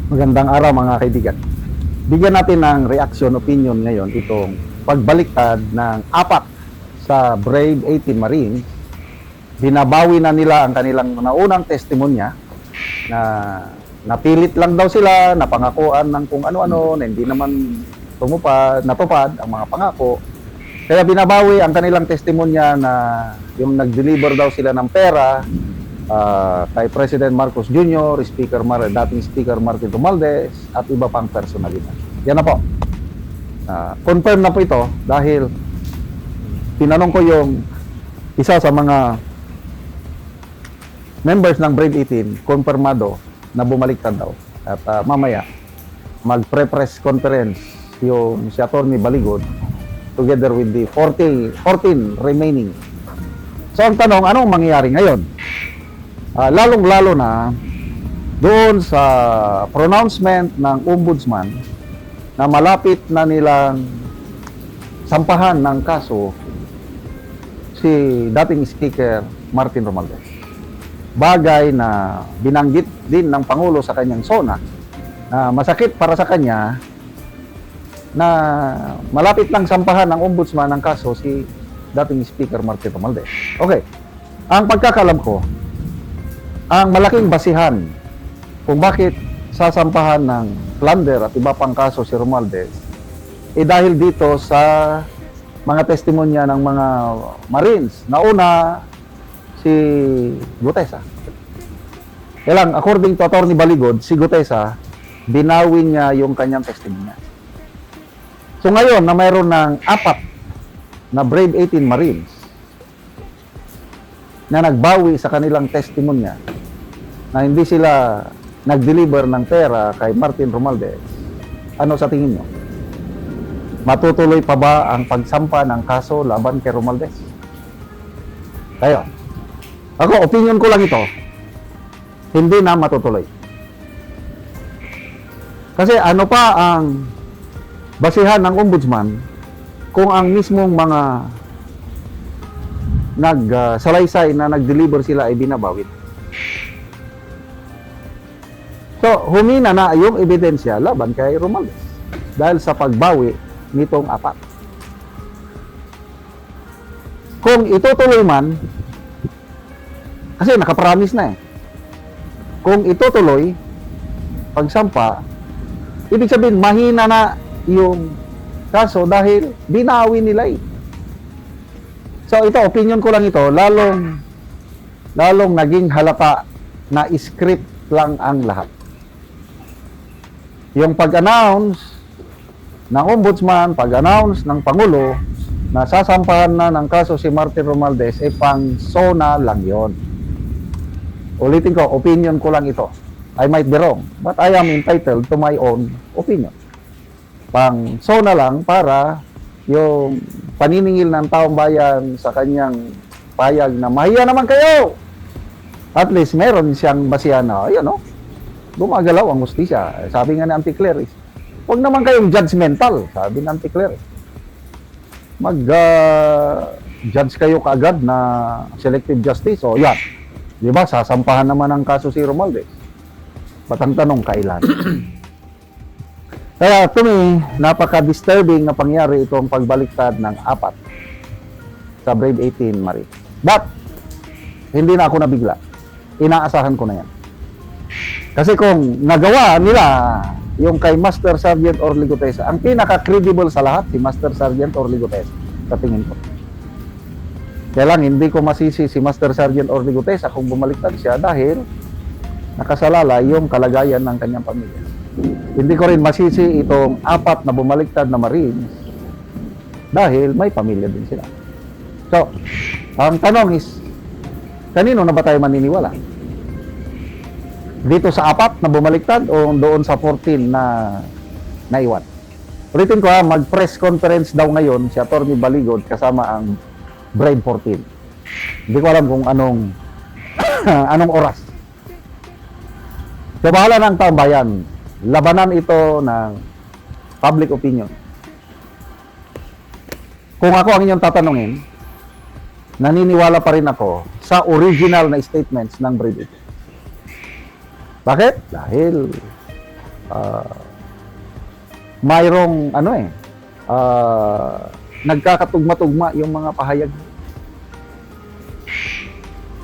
Magandang araw mga kaibigan. Bigyan natin ng reaction opinion ngayon itong pagbaliktad ng apat sa Brave 18 Marines. Binabawi na nila ang kanilang naunang testimonya na napilit lang daw sila, napangakuan ng kung ano-ano na hindi naman natupad ang mga pangako. Kaya binabawi ang kanilang testimonya na yung nag-deliver daw sila ng pera kay President Marcos Jr., dating Speaker Martin Romualdez, at iba pang personalidad. Yan na po. Confirm na po ito dahil tinanong ko yung isa sa mga members ng Brave 18, konfirmado na bumaliktad daw. At mamaya, mag-press conference yung si Atty. Baligod together with the 14 remaining. So ang tanong, anong mangyayari ngayon? Lalong-lalo na doon sa pronouncement ng ombudsman na malapit na nilang sampahan ng kaso si dating Speaker Martin Romualdez. Bagay na binanggit din ng Pangulo sa kanyang SONA na masakit para sa kanya na malapit lang sampahan ng ombudsman ng kaso si dating Speaker Martin Romualdez. Okay, ang pagkakalam ko, ang malaking basihan kung bakit sasampahan ng plunder at iba pang kaso si Romualdez dahil dito sa mga testimonya ng mga Marines. Nauna si Gutesa. Kailang according to Atty. Baligod, si Gutesa binawi niya yung kanyang testimonya. So ngayon na mayroon ng apat na Brave 18 Marines na nagbawi sa kanilang testimonya na hindi sila nag-deliver ng pera kay Martin Romualdez, ano sa tingin nyo? Matutuloy pa ba ang pagsampa ng kaso laban kay Romualdez? Kayo. Ako, opinion ko lang ito, hindi na matutuloy. Kasi ano pa ang basihan ng ombudsman kung ang mismong mga salaysay na nag-deliver sila ay binabawit. So, humina na yung ebidensya laban kay Romualdez dahil sa pagbawi nitong apat. Kung itutuloy man, kasi nakapromise na kung itutuloy, pagsampa, ibig sabihin, mahina na yung kaso dahil binawi nila So, ito, opinion ko lang ito, lalong naging halata na script lang ang lahat. Yung pag-announce ng ombudsman, pag-announce ng Pangulo na sasampahan na ng kaso si Martin Romualdez, pang SONA lang yon. Ulitin ko, opinion ko lang ito. I might be wrong, but I am entitled to my own opinion. Pang SONA lang para yung paniningil ng taong bayan sa kanyang payag na mahiya naman kayo. At least meron siyang basihan na, gumagalaw ang hustisya. Sabi nga ni Anticleris, huwag naman kayong judgmental, sabi ni Anticleris. Mag-judge kayo kaagad na selective justice. O yan, di ba, sasampahan naman ang kaso si Romualdez. Ba't ang tanong, kailan? Kaya to me, napaka-disturbing na pangyari itong pagbaliktad ng apat sa Brave 18 Marines. But, hindi na ako nabigla. Inaasahan ko na yan. Kasi kung nagawa nila yung kay Master Sergeant Orly Gutesa, ang pinaka-credible sa lahat, si Master Sergeant Orly Gutesa, sa tingin ko. Kaya lang, hindi ko masisi si Master Sergeant Orly Gutesa kung bumaliktad siya dahil nakasalala yung kalagayan ng kanyang pamilya. Hindi ko rin masisi itong apat na bumaliktad na Marines dahil may pamilya din sila. So, ang tanong is, kanino na ba tayo maniniwala? Dito sa apat na bumaliktad o doon sa 14 na naiwan? Ulitin ko mag-press conference daw ngayon si Atty. Baligod kasama ang Brave 14. Hindi ko alam kung anong anong oras. So, bahala ng taong bayan. Labanan ito ng public opinion. Kung ako ang inyong tatanungin, naniniwala pa rin ako sa original na statements ng Brave 18. Bakit? Dahil mayroong nagkakatugma-tugma yung mga pahayag.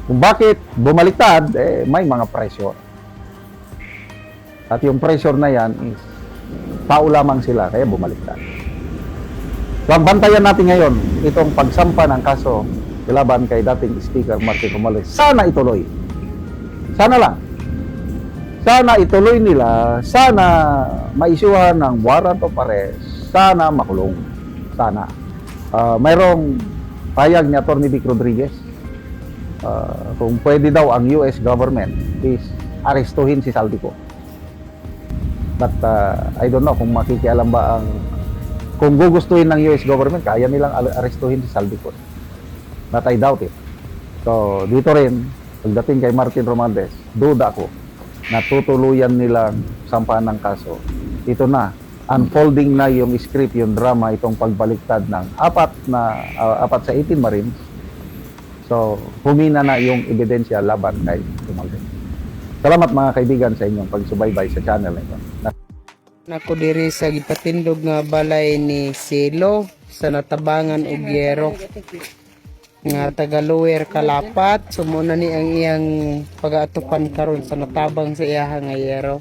Kung bakit bumaliktad, may mga pressure. At yung pressure na yan is tao lamang sila, kaya bumaliktad. So, ang bantayan natin ngayon, itong pagsampa ng kaso laban kay dating Speaker Martin Romualdez. Sana ituloy. Sana lang. Sana ituloy nila. Sana maisyuhan ng warrant of arrest. Sana makulong. Sana. Mayroong payag ni Atty. Vic Rodriguez. Kung pwede daw ang US government is arestuhin si Saldico. But I don't know kung makikialam ba kung gugustuhin ng US government, kaya nilang arestuhin si Saldico. But I doubt it. So, dito rin, pagdating kay Martin Romualdez, duda ko na tutuluyan nilang sampahan ng kaso. Ito na, unfolding na yung script, yung drama, itong pagbaliktad ng apat sa 18 Marines. So, humina na yung ebidensya laban kay Romualdez. Salamat mga kaibigan sa inyong pagsubaybay sa channel na ito. Nako diri sa gipatindog nga balay ni Silo sa natabangan og Yero nga taga Lower Kalapat. Sumuna ni ang iyang pag-aatupan karon sa natabang sa iyaha nga Yero.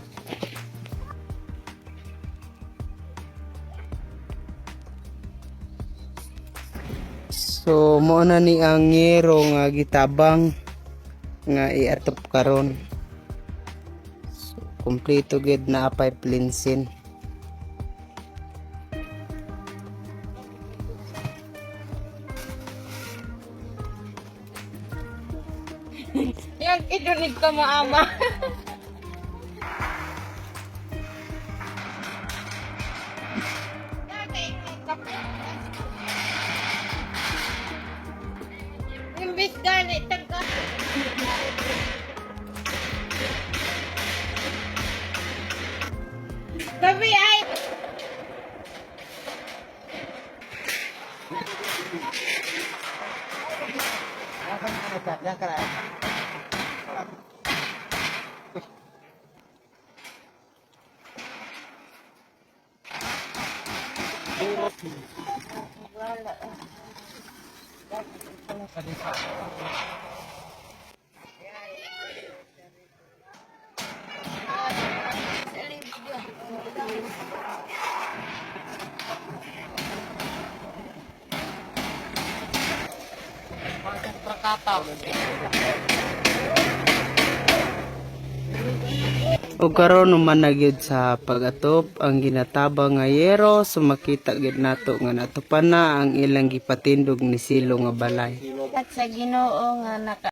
So mo na ni ang Yero nga gitabang nga iatop karon. So kompleto gid na apay plinsin. Yang idunig ka maama. Imbis gani tagka. Gabi ay O karon naman na gyud sa pag-atop ang ginatabang nga Yero, sumakita gid nato nga natupan na ang ilang gipatindog ni Silo nga balay. at sa Ginoo nga naka